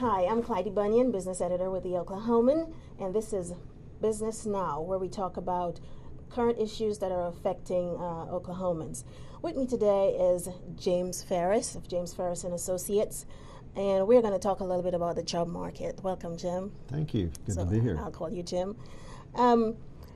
Hi, I'm Clytie Bunyan, business editor with the Oklahoman, and this is Business Now, where we talk about current issues that are affecting Oklahomans. With me today is James Farris of James Farris and Associates, and we're going to talk a little bit about the job market. Welcome, Jim. Thank you. Good to be here. I'll call you Jim.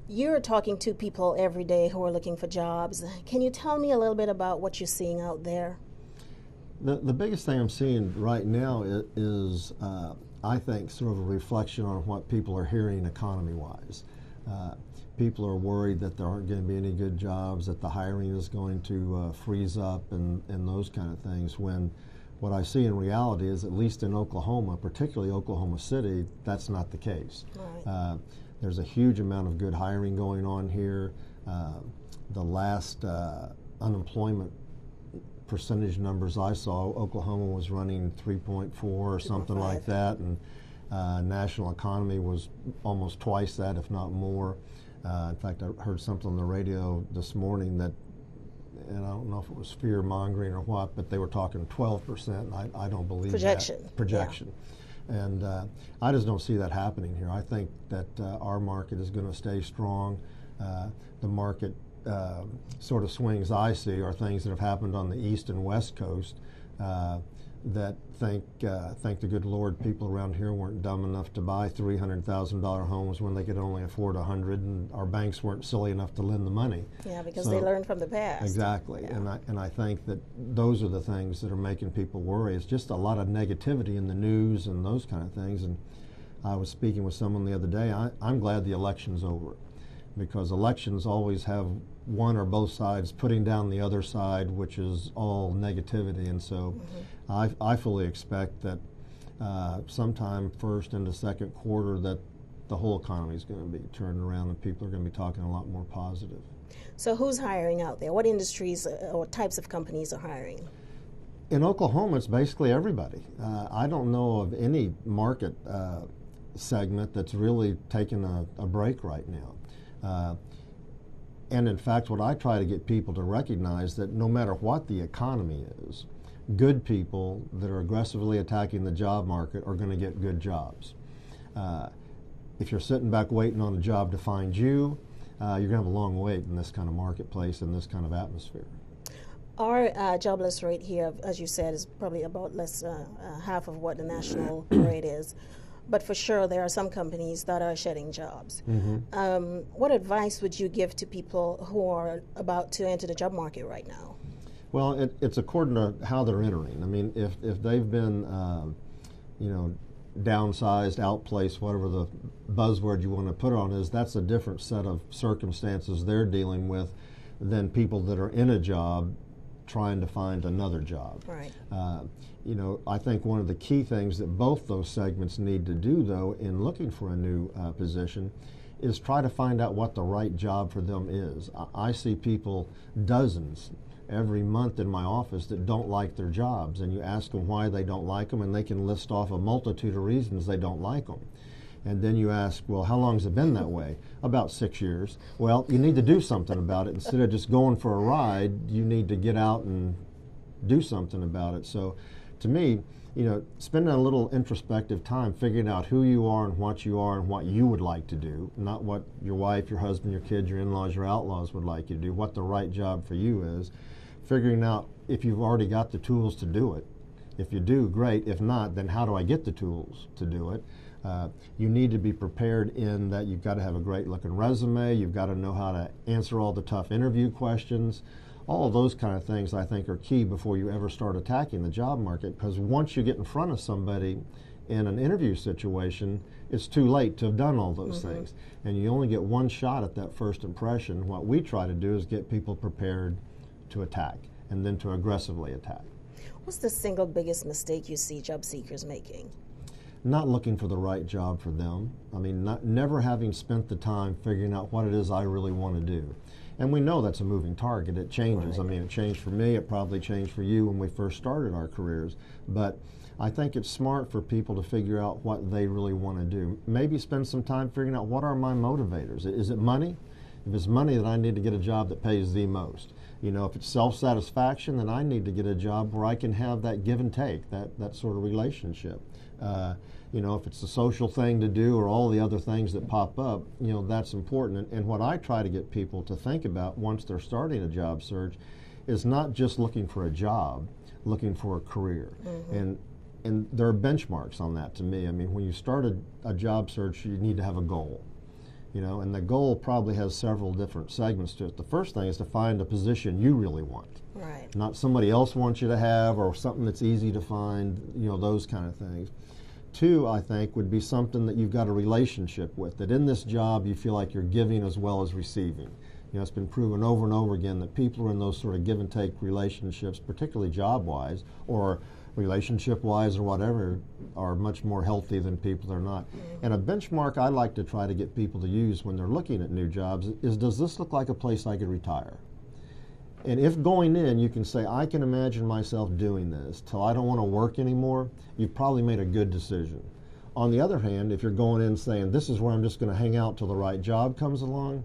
You're talking to people every day who are looking for jobs. Can you tell me a little bit about what you're seeing out there? The biggest thing I'm seeing right now is I think, sort of a reflection on what people are hearing economy-wise. People are worried that there aren't going to be any good jobs, that the hiring is going to freeze up and those kind of things, when what I see in reality is, at least in Oklahoma, particularly Oklahoma City, that's not the case. Right. There's a huge amount of good hiring going on here. The last unemployment percentage numbers I saw, Oklahoma was running 3.4 or something like that, and national economy was almost twice that, if not more. In fact, I heard something on the radio this morning that, and I don't know if it was fear-mongering or what, but they were talking 12%, and I don't believe that. Projection. Yeah. And I just don't see that happening here. I think that our market is going to stay strong. The market sort of swings I see are things that have happened on the east and west coast that thank the good Lord people around here weren't dumb enough to buy $300,000 homes when they could only afford $100,000, and our banks weren't silly enough to lend the money. Yeah, because they learned from the past. Exactly, yeah. And I think that those are the things that are making people worry. It's just a lot of negativity in the news and those kind of things. And I was speaking with someone the other day. I'm glad the election's over, because elections always have one or both sides putting down the other side, which is all negativity. And so I fully expect that sometime first into second quarter that the whole economy is going to be turned around and people are going to be talking a lot more positive. So who's hiring out there? What industries or types of companies are hiring? In Oklahoma, it's basically everybody. I don't know of any market segment that's really taking a break right now. And in fact, what I try to get people to recognize that no matter what the economy is, good people that are aggressively attacking the job market are going to get good jobs. If you're sitting back waiting on a job to find you, you're going to have a long wait in this kind of marketplace and this kind of atmosphere. Our jobless rate here, as you said, is probably about half of what the national rate is. But for sure, there are some companies that are shedding jobs. Mm-hmm. What advice would you give to people who are about to enter the job market right now? Well, it's according to how they're entering. I mean, if they've been, downsized, outplaced, whatever the buzzword you want to put on is, that's a different set of circumstances they're dealing with than people that are in a job trying to find another job. Right. I think one of the key things that both those segments need to do, though, in looking for a new position, is try to find out what the right job for them is. I see people, dozens, every month in my office that don't like their jobs, and you ask them why they don't like them, and they can list off a multitude of reasons they don't like them. And then you ask, well, how long has it been that way? About 6 years. Well, you need to do something about it. Instead of just going for a ride, you need to get out and do something about it. So to me, spending a little introspective time figuring out who you are and what you would like to do, not what your wife, your husband, your kids, your in-laws, your outlaws would like you to do, what the right job for you is, figuring out if you've already got the tools to do it. If you do, great. If not, then how do I get the tools to do it? You need to be prepared in that you've got to have a great looking resume, you've got to know how to answer all the tough interview questions. All of those kind of things I think are key before you ever start attacking the job market, because once you get in front of somebody in an interview situation, it's too late to have done all those things. And you only get one shot at that first impression. What we try to do is get people prepared to attack and then to aggressively attack. What's the single biggest mistake you see job seekers making? Not looking for the right job for them. I mean, never having spent the time figuring out what it is I really want to do. And we know that's a moving target. It changes. Right. I mean, it changed for me. It probably changed for you when we first started our careers. But I think it's smart for people to figure out what they really want to do. Maybe spend some time figuring out what are my motivators. Is it money? If it's money, then I need to get a job that pays the most. If it's self-satisfaction, then I need to get a job where I can have that give and take, that sort of relationship. If it's a social thing to do or all the other things that pop up, that's important. And what I try to get people to think about once they're starting a job search is not just looking for a job, looking for a career. Mm-hmm. And there are benchmarks on that to me. I mean, when you start a job search, you need to have a goal. And the goal probably has several different segments to it. The first thing is to find a position you really want. Right. Not somebody else wants you to have or something that's easy to find, those kind of things. Two, I think, would be something that you've got a relationship with, that in this job you feel like you're giving as well as receiving. It's been proven over and over again that people who are in those sort of give and take relationships, particularly job-wise or relationship-wise or whatever, are much more healthy than people that are not. Mm-hmm. And a benchmark I like to try to get people to use when they're looking at new jobs is, does this look like a place I could retire? And if going in you can say, I can imagine myself doing this till I don't want to work anymore, you've probably made a good decision. On the other hand, if you're going in saying, this is where I'm just going to hang out till the right job comes along,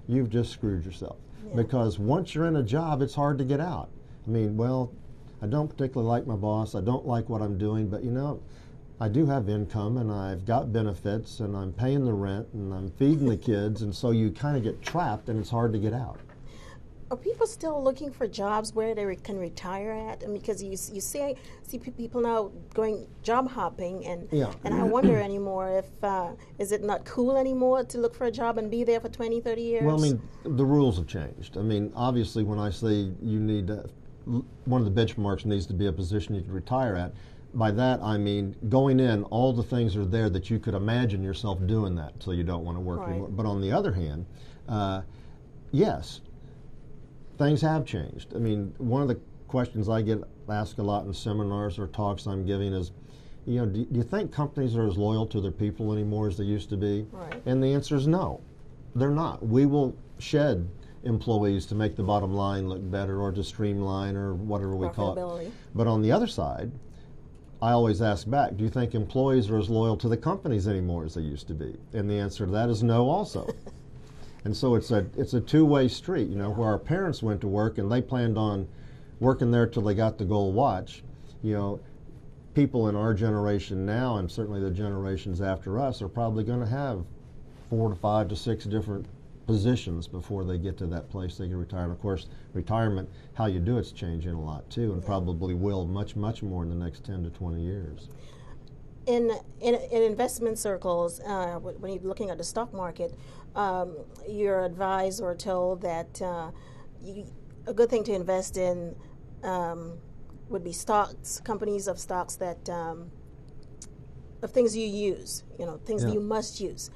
you've just screwed yourself. Yeah. Because once you're in a job, it's hard to get out. I mean, well, I don't particularly like my boss, I don't like what I'm doing, but I do have income and I've got benefits and I'm paying the rent and I'm feeding the kids, and so you kind of get trapped and it's hard to get out. Are people still looking for jobs where they can retire at? I mean, because you see people now going job hopping, and I wonder anymore if is it not cool anymore to look for a job and be there for 20, 30 years? Well, I mean, the rules have changed. I mean, obviously, when I say you need to, one of the benchmarks needs to be a position you can retire at. By that, I mean, going in, all the things are there that you could imagine yourself doing that until you don't want to work anymore. But on the other hand, yes, things have changed. I mean, one of the questions I get asked a lot in seminars or talks I'm giving is, do you think companies are as loyal to their people anymore as they used to be? Right. And the answer is no, they're not. We will shed employees to make the bottom line look better or to streamline or whatever we call it. But on the other side, I always ask back, do you think employees are as loyal to the companies anymore as they used to be? And the answer to that is no also. And so it's a two-way street, where our parents went to work and they planned on working there till they got the gold watch. People in our generation now, and certainly the generations after us, are probably going to have 4 to 5 to 6 different positions before they get to that place they can retire. And of course, retirement, how you do it's changing a lot too, and probably will much, much more in the next 10 to 20 years. In investment circles, when you're looking at the stock market, you're advised or told that a good thing to invest in would be stocks, companies of stocks that of things you use, things that you must use.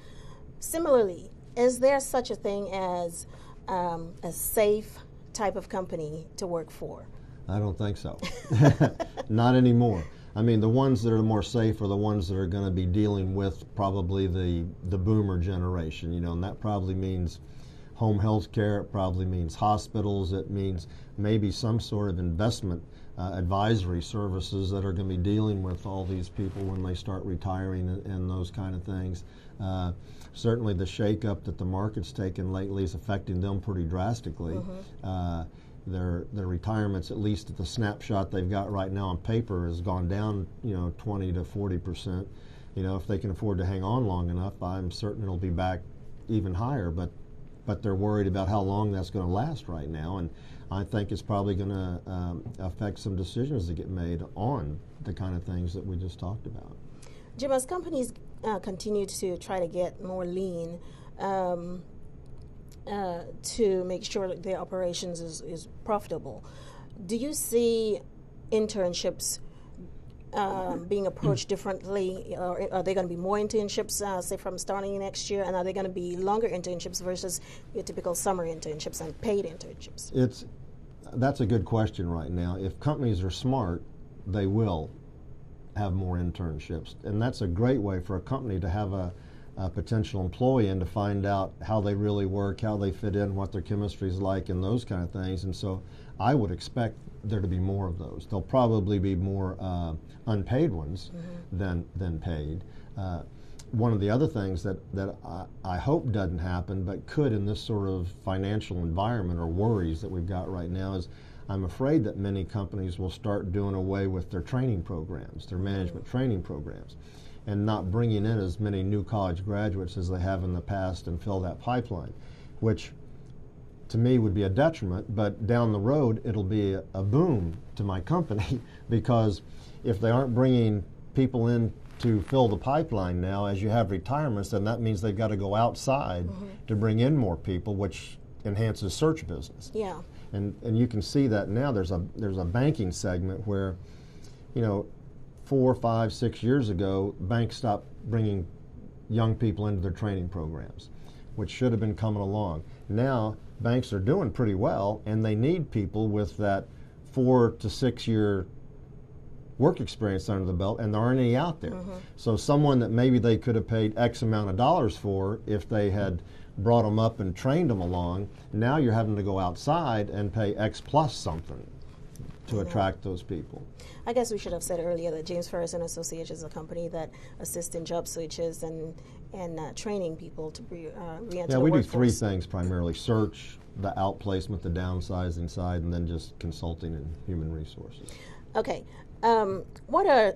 Similarly, is there such a thing as a safe type of company to work for? I don't think so. Not anymore. I mean, the ones that are more safe are the ones that are going to be dealing with probably the boomer generation, and that probably means home health care, it probably means hospitals, it means maybe some sort of investment advisory services that are going to be dealing with all these people when they start retiring and those kind of things. Certainly the shakeup that the market's taken lately is affecting them pretty drastically. Mm-hmm. Their retirements, at least at the snapshot they've got right now on paper, has gone down 20 to 40%. If they can afford to hang on long enough, I'm certain it'll be back even higher, but they're worried about how long that's going to last right now, and I think it's probably going to affect some decisions that get made on the kind of things that we just talked about. Jim, as companies continue to try to get more lean, to make sure that their operations is profitable, do you see internships being approached differently? Or are there going to be more internships, say, from starting next year? And are they going to be longer internships versus your typical summer internships and paid internships? That's a good question right now. If companies are smart, they will have more internships. And that's a great way for a company to have a potential employee and to find out how they really work, how they fit in, what their chemistry is like, and those kind of things. And so I would expect there to be more of those. There'll probably be more unpaid ones than paid. one of the other things that I hope doesn't happen, but could in this sort of financial environment or worries that we've got right now, is I'm afraid that many companies will start doing away with their training programs, their management training programs, and not bringing in as many new college graduates as they have in the past and fill that pipeline, which to me would be a detriment, but down the road it'll be a boom to my company because if they aren't bringing people in to fill the pipeline now, as you have retirements, then that means they've got to go outside to bring in more people, which enhances search business. Yeah. And you can see that now. There's a banking segment where, 4, 5, 6 years ago, banks stopped bringing young people into their training programs, which should have been coming along. Now banks are doing pretty well, and they need people with that 4 to 6 year work experience under the belt, and there aren't any out there. So someone that maybe they could have paid X amount of dollars for if they had brought them up and trained them along, now you're having to go outside and pay X plus something to attract those people. I guess we should have said earlier that James Farris and Associates is a company that assists in job switches and training people to re-enter the workforce. Yeah, we do 3 things primarily: search, the outplacement, the downsizing side, and then just consulting and human resources. Okay. What are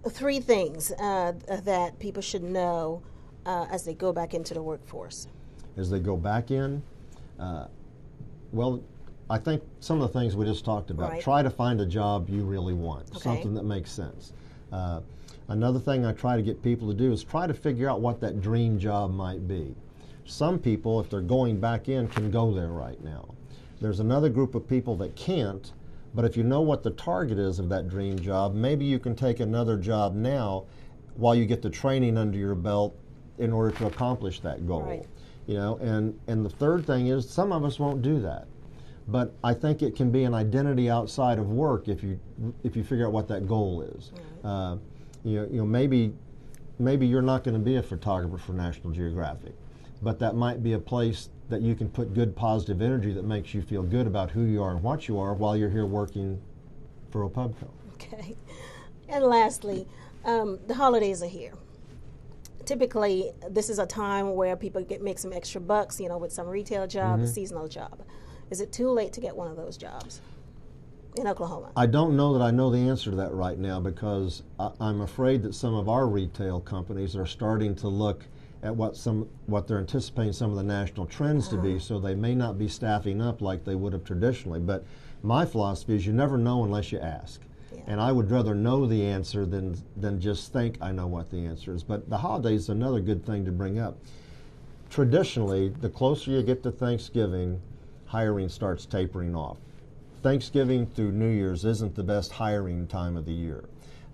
3 things that people should know as they go back into the workforce? As they go back in, well, I think some of the things we just talked about. Right. Try to find a job you really want, something that makes sense. Another thing I try to get people to do is try to figure out what that dream job might be. Some people, if they're going back in, can go there right now. There's another group of people that can't, but if you know what the target is of that dream job, maybe you can take another job now while you get the training under your belt in order to accomplish that goal. Right. And the third thing is, some of us won't do that. But I think it can be an identity outside of work if you figure out what that goal is. Right. Maybe you're not going to be a photographer for National Geographic, but that might be a place that you can put good positive energy that makes you feel good about who you are and what you are while you're here working for Opubco. Okay. And lastly, the holidays are here. Typically, this is a time where people make some extra bucks, with some retail job, a seasonal job. Is it too late to get one of those jobs in Oklahoma? I don't know that I know the answer to that right now, because I'm afraid that some of our retail companies are starting to look at what they're anticipating some of the national trends to be, so they may not be staffing up like they would have traditionally. But my philosophy is you never know unless you ask. Yeah. And I would rather know the answer than just think I know what the answer is. But the holidays is another good thing to bring up. Traditionally, the closer you get to Thanksgiving, hiring starts tapering off. Thanksgiving through New Year's isn't the best hiring time of the year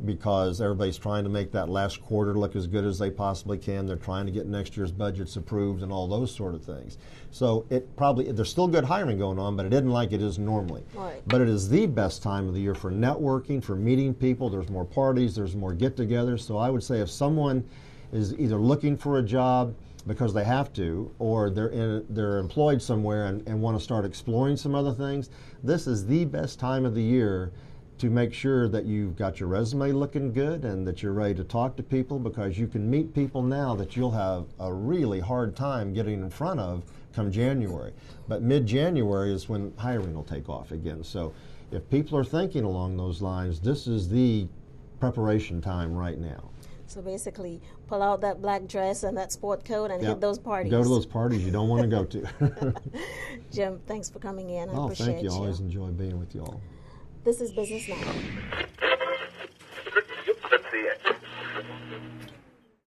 because everybody's trying to make that last quarter look as good as they possibly can. They're trying to get next year's budgets approved and all those sort of things. So there's still good hiring going on, but it isn't like it is normally. Right. But it is the best time of the year for networking, for meeting people. There's more parties, there's more get-togethers. So I would say if someone is either looking for a job because they have to, or they're employed somewhere and want to start exploring some other things, this is the best time of the year to make sure that you've got your resume looking good and that you're ready to talk to people, because you can meet people now that you'll have a really hard time getting in front of come January. But mid-January is when hiring will take off again. So if people are thinking along those lines, this is the preparation time right now. So basically, pull out that black dress and that sport coat and hit those parties. Go to those parties you don't want to go to. Jim, thanks for coming in. I appreciate thank you. I always enjoy being with you all. This is Business Now.